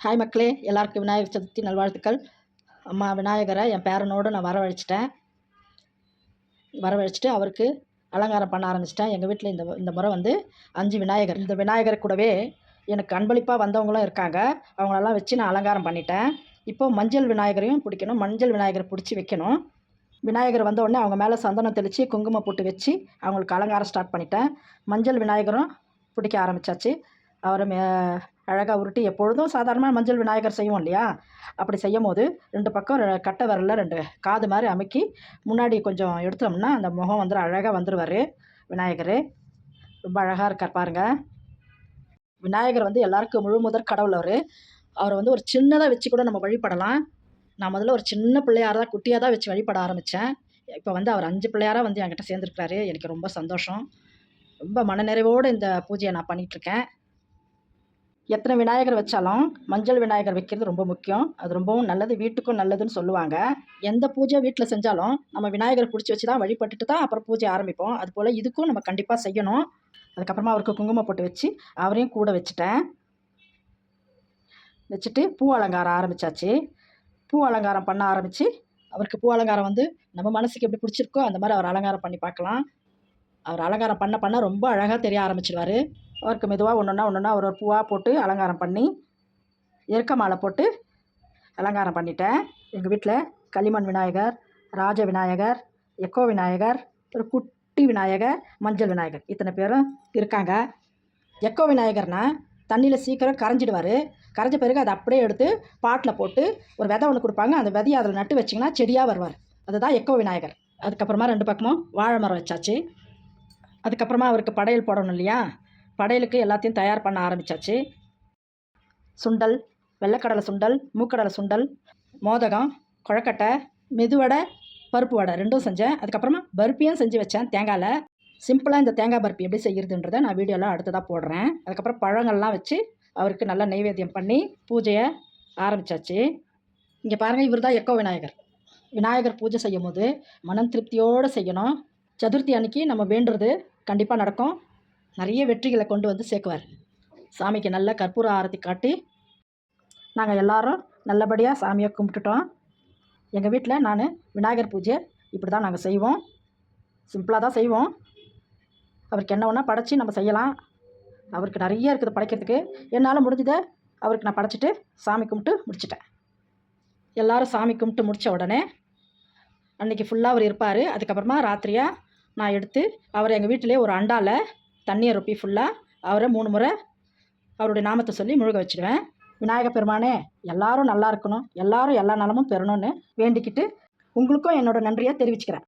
Hi மக்களே, எல்லாருக்கும் விநாயகர் சதுர்த்தி நல்வாழ்த்துக்கள். அம்மா விநாயகரை என் பேரனோடு நான் வரவழைச்சிட்டு அவருக்கு அலங்காரம் பண்ண ஆரம்பிச்சிட்டேன். எங்கள் வீட்டில் இந்த முறை 5 விநாயகர். இந்த விநாயகர் கூடவே எனக்கு அன்பளிப்பாக வந்தவங்களும் இருக்காங்க. அவங்களெல்லாம் வச்சு நான் அலங்காரம் பண்ணிட்டேன். இப்போது மஞ்சள் விநாயகரையும் பிடிக்கணும். மஞ்சள் விநாயகரை பிடிச்சி வைக்கணும். விநாயகர் வந்த உடனே அவங்க மேலே சந்தனம் தெளித்து குங்குமம் போட்டு வச்சு அவங்களுக்கு அலங்காரம் ஸ்டார்ட் பண்ணிட்டேன். மஞ்சள் விநாயகரும் பிடிக்க ஆரம்பித்தாச்சு. அவரை அழகாக உருட்டி எப்பொழுதும் சாதாரணமாக மஞ்சள் விநாயகர் செய்வோம் இல்லையா, அப்படி செய்யும் போது 2 பக்கம் கட்டை விரலில் 2 காது மாதிரி அமுக்கி முன்னாடி கொஞ்சம் எடுத்தோம்னா அந்த முகம் அழகாக வந்துடுவார் விநாயகர். ரொம்ப அழகாக இருக்கார் பாருங்கள். விநாயகர் எல்லாருக்கும் முழு முதற் கடவுள். அவரை ஒரு சின்னதாக வச்சு கூட நம்ம வழிபடலாம். நான் முதல்ல ஒரு சின்ன பிள்ளையார் தான், குட்டியாக தான் வச்சு வழிபட ஆரம்பித்தேன். இப்போ அவர் 5 பிள்ளையாராக என்கிட்ட சேர்ந்துருக்கிறாரு. எனக்கு ரொம்ப சந்தோஷம். ரொம்ப மனநிறைவோடு இந்த பூஜையை நான் பண்ணிகிட்ருக்கேன். எத்தனை விநாயகர் வச்சாலும் மஞ்சள் விநாயகர் வைக்கிறது ரொம்ப முக்கியம். அது ரொம்பவும் நல்லது, வீட்டுக்கும் நல்லதுன்னு சொல்லுவாங்க. எந்த பூஜை வீட்டில் செஞ்சாலும் நம்ம விநாயகரை பிடிச்சி வச்சு தான் வழிபட்டுட்டு தான் அப்புறம் பூஜை ஆரம்பிப்போம். அதுபோல் இதுக்கும் நம்ம கண்டிப்பாக செய்யணும். அதுக்கப்புறமா அவருக்கு குங்குமம் போட்டு வச்சு அவரையும் கூட வச்சுட்டு பூ அலங்காரம் ஆரம்பித்தாச்சு. பூ அலங்காரம் பண்ண ஆரம்பித்து அவருக்கு பூ அலங்காரம் நம்ம மனசுக்கு எப்படி பிடிச்சிருக்கோ அந்த மாதிரி அவர் அலங்காரம் பண்ணி பார்க்கலாம். அவர் அலங்காரம் பண்ண ரொம்ப அழகாக தெரிய ஆரம்பிச்சிடுவார். அவருக்கு மெதுவாக ஒன்றா ஒரு பூவாக போட்டு அலங்காரம் பண்ணி எருக்க மாலை போட்டு அலங்காரம் பண்ணிட்டேன். எங்கள் வீட்டில் களிமண் விநாயகர், ராஜ விநாயகர், எக்கோ விநாயகர், ஒரு குட்டி விநாயகர், மஞ்சள் விநாயகர், இத்தனை பேரும் இருக்காங்க. எக்கோ விநாயகர்னால் தண்ணியில் சீக்கிரம் கரைஞ்சிடுவார். கரைஞ்ச பிறகு அதை அப்படியே எடுத்து பாட்டில் போட்டு ஒரு விதை ஒன்று கொடுப்பாங்க. அந்த விதையை அதில் நட்டு வச்சிங்கன்னா செடியாக வருவார். அதுதான் எக்கோ விநாயகர். அதுக்கப்புறமா 2 பக்கமும் வாழை மரம் வச்சாச்சு. அதுக்கப்புறமா அவருக்கு படையல் போடணும் இல்லையா, படையலுக்கு எல்லாத்தையும் தயார் பண்ண ஆரம்பித்தாச்சு. சுண்டல், வெள்ளைக்கடலை சுண்டல், மூக்கடலை சுண்டல், மோதகம், கொழக்கட்டை, மெதுவடை, பருப்பு வடை 2ம் செஞ்சேன். அதுக்கப்புறமா பருப்பியும் செஞ்சு வச்சேன் தேங்காயில். சிம்பிளாக இந்த தேங்காய் பருப்பி எப்படி செய்கிறதுன்றதை நான் வீடியோலாம் அடுத்ததாக போடுறேன். அதுக்கப்புறம் பழங்கள்லாம் வச்சு அவருக்கு நல்லா நைவேத்தியம் பண்ணி பூஜையை ஆரம்பித்தாச்சு. இங்கே பாருங்கள், இவர் தான் எக்கோ விநாயகர். விநாயகர் பூஜை செய்யும் போது மனம் திருப்தியோடு செய்யணும். சதுர்த்தி அன்னைக்கு நம்ம வேண்டுறது கண்டிப்பாக நடக்கும். நிறைய வெற்றிகளை கொண்டு சேர்க்குவார். சாமிக்கு நல்ல கற்பூர ஆரத்தி காட்டி நாங்கள் எல்லோரும் நல்லபடியாக சாமியை கும்பிட்டுட்டோம். எங்கள் வீட்டில் நான் விநாயகர் பூஜை இப்படி தான் நாங்கள் செய்வோம். சிம்பிளாக தான் செய்வோம். அவருக்கு என்ன ஒன்றா படைச்சி நம்ம செய்யலாம். அவருக்கு நிறைய இருக்குது படைக்கிறதுக்கு. என்னால் முடிஞ்சதை அவருக்கு நான் படைச்சிட்டு சாமி கும்பிட்டு முடிச்சிட்டேன். எல்லோரும் சாமி கும்பிட்டு முடித்த உடனே அன்றைக்கி ஃபுல்லாக அவர் இருப்பார். அதுக்கப்புறமா ராத்திரியாக நான் எடுத்து அவர் எங்கள் வீட்டிலே ஒரு அண்டாவில் தண்ணியை ரொப்பி ஃபுல்லாக அவரை 3 முறை அவருடைய நாமத்தை சொல்லி முழுக வச்சுடுவேன். விநாயகர் பெருமானே, எல்லாரும் நல்லா இருக்கணும், எல்லாரும் எல்லா நலமும் பெறணும்னு வேண்டிக்கிட்டு உங்களுக்கும் என்னோடய நன்றியை தெரிவிச்சுக்கிறேன்.